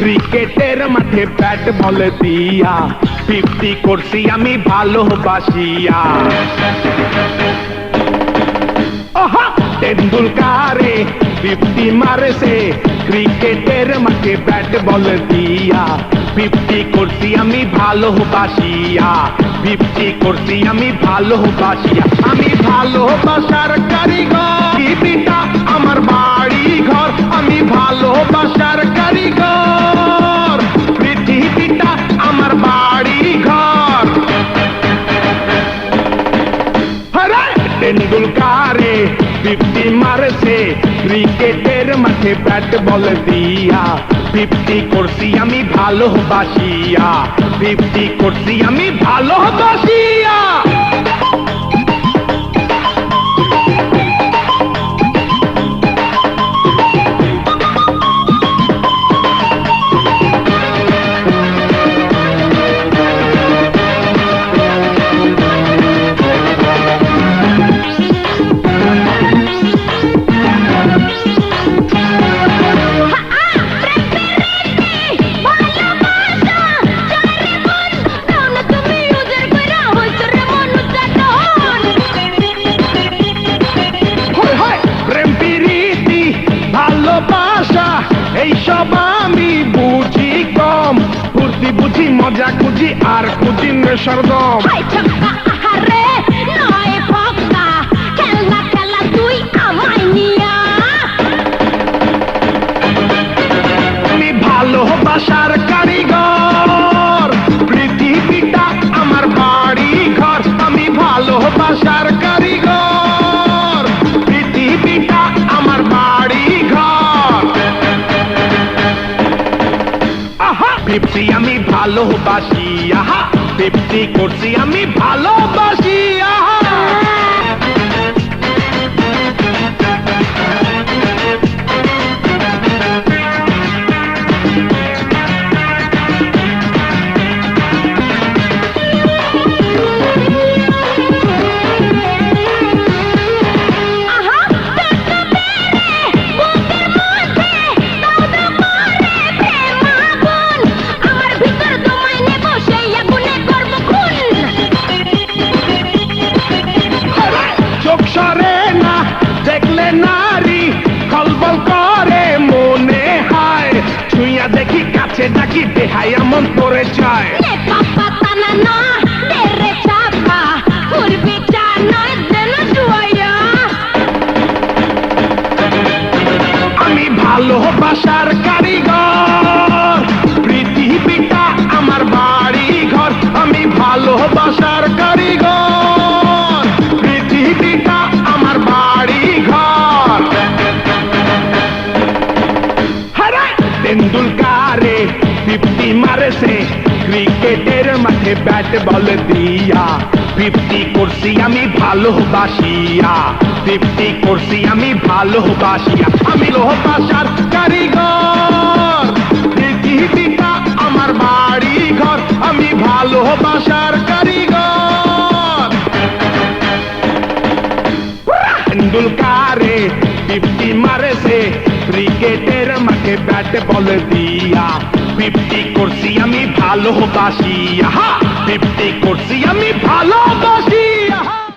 ক্রিকেটের মাঠে bat ball দিয়া 50 করছি আমি ভালোবাসিয়া। তেন্ডুলকারে 50 মারেছে ক্রিকেটের মাঠে ব্যাট বল দিয়া 50 করছি আমি ভালোবাসিয়া। 50 করছি আমি ভালোবাসিয়া। আমি ভালোবাসার কারিগর, টিভিটা আমার বাড়ি ঘর। আমি ভালোবাসার কারিগর, পৃথিবীটা আমার বাড়ি ঘর। তেন্ডুলকারে 50 মারছে ক্রিকেটের মাঠে ব্যাট বল দিয়া 50 করছি আমি ভালোবাসিয়া। 50 করছি আমি ভালোবাসিয়া। এইসব আমি বুঝি কম, ফুর্তি বুঝি, মজা খুঁজি, আর খুঁজি নেশার দম। আমি ভালোবাসার কারিগর, পৃথিবীটা আমার বাড়ি ঘর। আমি ভালোবাসার কারিগর, পৃথিবীটা আমার বাড়ি ঘর। 50 আমি ভালোবাসি, 50 করছি আমি ভালোবাসি। সরে না দেখলে নারী খলবল করে মনে হয়, ছুঁয়া দেখি কাছে ডাকি দেহাই এমন করে যায়। আমি ভালোবাসার কারিগর, পৃথিবীটা আমার বাড়ি ঘর। আমি ভালোবাসার কারিগর, পৃথিবীটা আমার বাড়ি ঘর। তেন্ডুলকারে 50 মারেছে ক্রিকেটের মাঠে ব্যাট বল দিয়া 50 করছি আমি ভালোবাসিয়া। 50 করছি আমি ভালোবাসিয়া। আমি ভালোবাসার কারিগর, পৃথিবীটা আমার বাড়ি ঘর। আমি ভালোবাসার কারিগর। তেন্ডুলকারে 50 মারেছে ক্রিকেটের মাঠে ব্যাট বল দিয়া 50 করছি আমি ভালোবাসিয়া। 50 করছি আমি ভালোবাসিয়া।